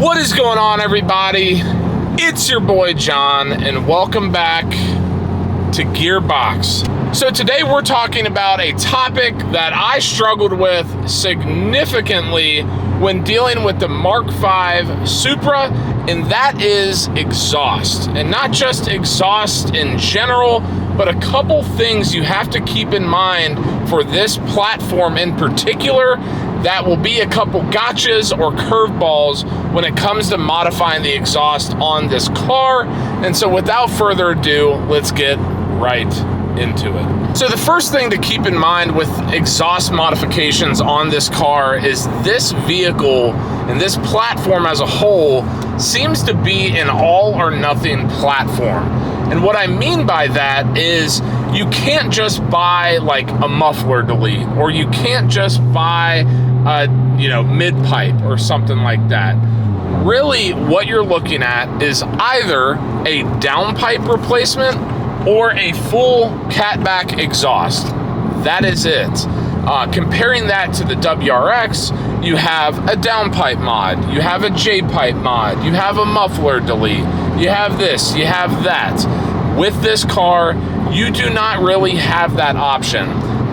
What is going on, everybody? It's your boy John, and welcome back to Gearbox. So today we're talking about a topic that I struggled with significantly when dealing with the Mk5 Supra, and that is exhaust. And not just exhaust in general, but a couple things you have to keep in mind for this platform in particular that will be a couple gotchas or curveballs when it comes to modifying the exhaust on this car. And so without further ado, let's get right into it. So the first thing to keep in mind with exhaust modifications on this car is this vehicle and this platform as a whole seems to be an all or nothing platform. And what I mean by that is you can't just buy like a muffler delete, or you can't just buy a mid pipe or something like that. Really what you're looking at is either a downpipe replacement or a full catback exhaust. That is it. Comparing that to the WRX, you have a downpipe mod, you have a J-pipe mod, you have a muffler delete, you have this, you have that. With this car, you do not really have that option.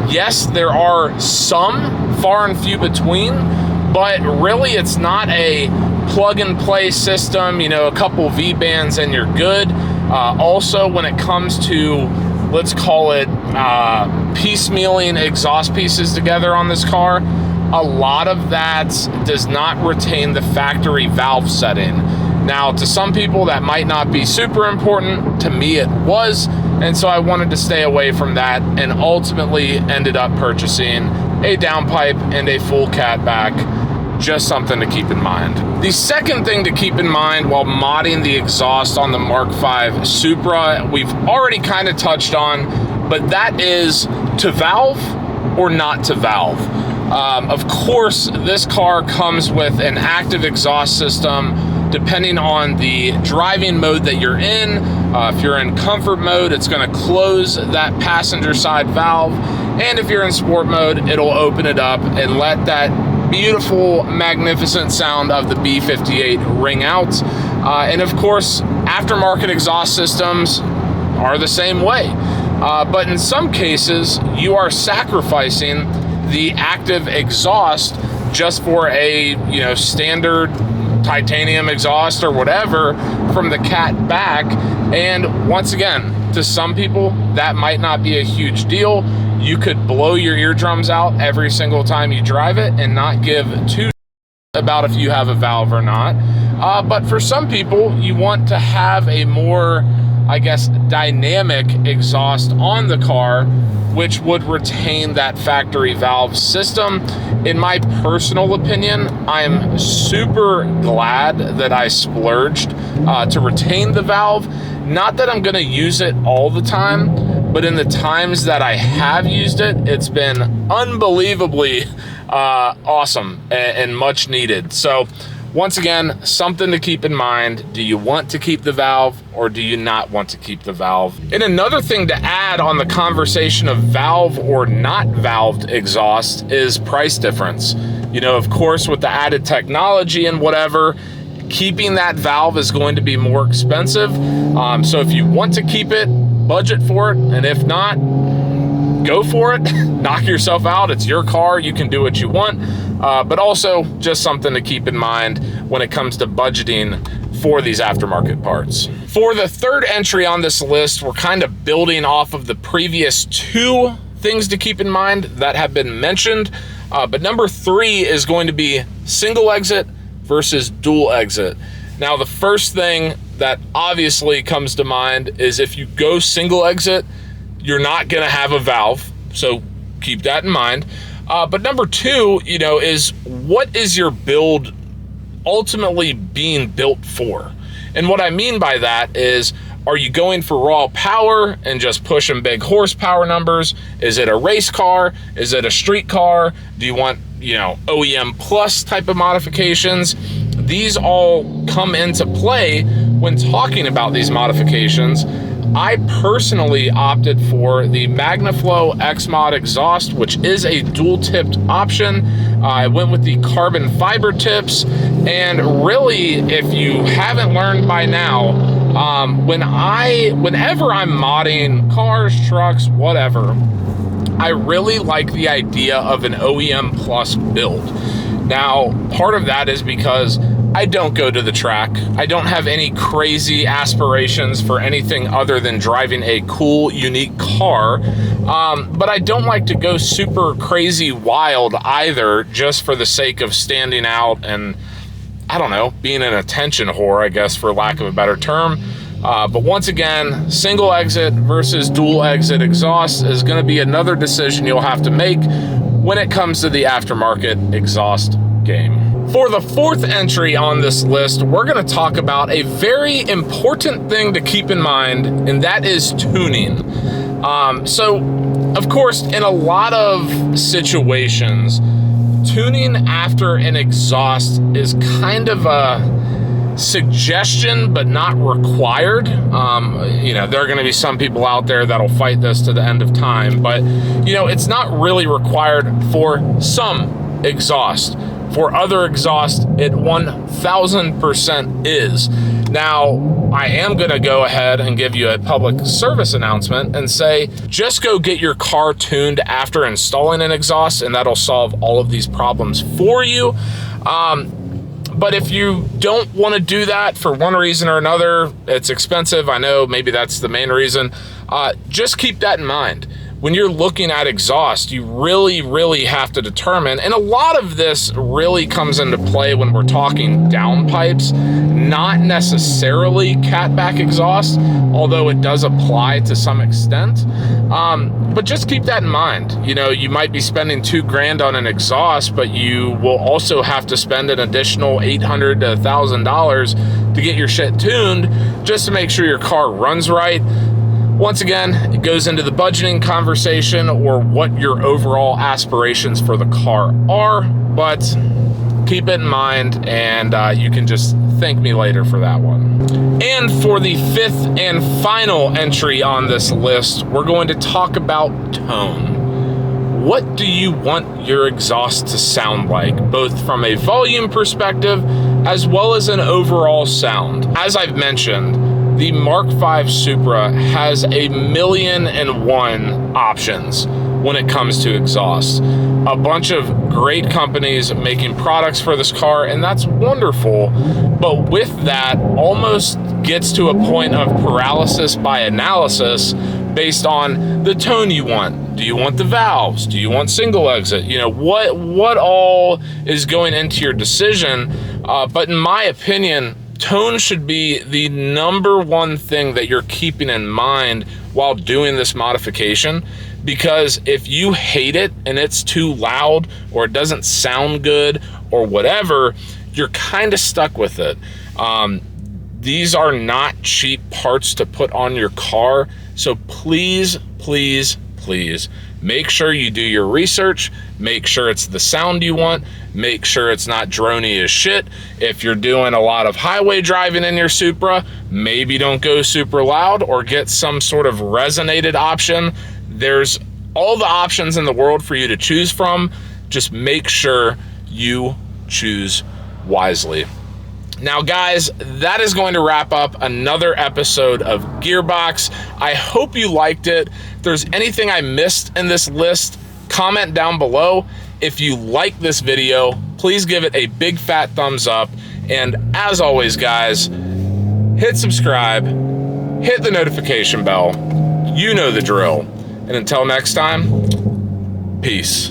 Yes, there are some, far and few between, but really it's not a plug and play system, a couple V-bands and you're good. Also, when it comes to, let's call it piecemealing exhaust pieces together on this car, a lot of that does not retain the factory valve setting. Now, to some people that might not be super important. To me it was, and so I wanted to stay away from that and ultimately ended up purchasing a downpipe and a full catback. Just something to keep in mind. The second thing to keep in mind while modding the exhaust on the Mk5 Supra, we've already kind of touched on, but that is to valve or not to valve. Of course, this car comes with an active exhaust system depending on the driving mode that you're in. If you're in comfort mode, it's going to close that passenger side valve, and if you're in sport mode, it'll open it up and let that beautiful, magnificent sound of the B58 ring out. And of course, aftermarket exhaust systems are the same way. But in some cases, you are sacrificing the active exhaust just for a standard titanium exhaust or whatever from the cat back. And once again, to some people, that might not be a huge deal. You could blow your eardrums out every single time you drive it and not give two about if you have a valve or not. But for some people, you want to have a more, dynamic exhaust on the car, which would retain that factory valve system. In my personal opinion, I'm super glad that I splurged to retain the valve. Not that I'm going to use it all the time, but in the times that I have used it, it's been unbelievably awesome and much needed. So once again, something to keep in mind. Do you want to keep the valve or do you not want to keep the valve? And another thing to add on the conversation of valve or not valved exhaust is price difference. Of course, with the added technology and whatever, keeping that valve is going to be more expensive. So if you want to keep it, budget for it, and if not, go for it. Knock yourself out. It's your car. You can do what you want. But also just something to keep in mind when it comes to budgeting for these aftermarket parts. For the third entry on this list, we're kind of building off of the previous two things to keep in mind that have been mentioned. But number 3 is going to be single exit versus dual exit. Now, the first thing that obviously comes to mind is if you go single exit, you're not going to have a valve. So keep that in mind. But number 2, is what is your build ultimately being built for? And what I mean by that is, are you going for raw power and just pushing big horsepower numbers? Is it a race car? Is it a street car? Do you want, OEM plus type of modifications? These all come into play when talking about these modifications. I personally opted for the MagnaFlow X-Mod exhaust, which is a dual-tipped option, I went with the carbon fiber tips, and really, if you haven't learned by now, whenever I'm modding cars, trucks, whatever, I really like the idea of an OEM plus build. Now, part of that is because I don't go to the track. I don't have any crazy aspirations for anything other than driving a cool, unique car. But I don't like to go super crazy wild either, just for the sake of standing out and, I don't know, being an attention whore, I guess, for lack of a better term. But once again, single exit versus dual exit exhaust is going to be another decision you'll have to make when it comes to the aftermarket exhaust game. For the fourth entry on this list, we're going to talk about a very important thing to keep in mind, and that is tuning. So, of course, in a lot of situations, tuning after an exhaust is kind of a suggestion, but not required. You know, there are going to be some people out there that'll fight this to the end of time, but, you know, it's not really required for some exhaust. For other exhaust, it 1000% is. Now, I am going to go ahead and give you a public service announcement and say, just go get your car tuned after installing an exhaust, and that'll solve all of these problems for you. But if you don't want to do that for one reason or another, it's expensive. I know maybe that's the main reason. Just keep that in mind. When you're looking at exhaust, you really have to determine, and a lot of this really comes into play when we're talking downpipes, not necessarily catback exhaust, although it does apply to some extent. But just keep that in mind. You know, you might be spending $2,000 on an exhaust, but you will also have to spend an additional $800 to $1,000 to get your shit tuned just to make sure your car runs right. Once again, it goes into the budgeting conversation or what your overall aspirations for the car are, but keep it in mind, and you can just thank me later for that one. And for the fifth and final entry on this list, we're going to talk about tone. What do you want your exhaust to sound like, both from a volume perspective as well as an overall sound? As I've mentioned, the Mk5 Supra has 1,000,001 options when it comes to exhaust. A bunch of great companies making products for this car, and that's wonderful. But with that, almost gets to a point of paralysis by analysis based on the tone you want. Do you want the valves? Do you want single exit? You know, what all is going into your decision? But in my opinion, tone should be the number one thing that you're keeping in mind while doing this modification, because if you hate it and it's too loud or it doesn't sound good or whatever, you're kind of stuck with it. These are not cheap parts to put on your car, so please make sure you do your research, make sure it's the sound you want, make sure it's not droney as shit. If you're doing a lot of highway driving in your Supra, maybe don't go super loud or get some sort of resonated option. There's all the options in the world for you to choose from. Just make sure you choose wisely. Now, guys, that is going to wrap up another episode of Gearbox. I hope you liked it. If there's anything I missed in this list, comment down below. If you like this video, please give it a big fat thumbs up. And as always, guys, hit subscribe, hit the notification bell. You know the drill. And until next time, peace.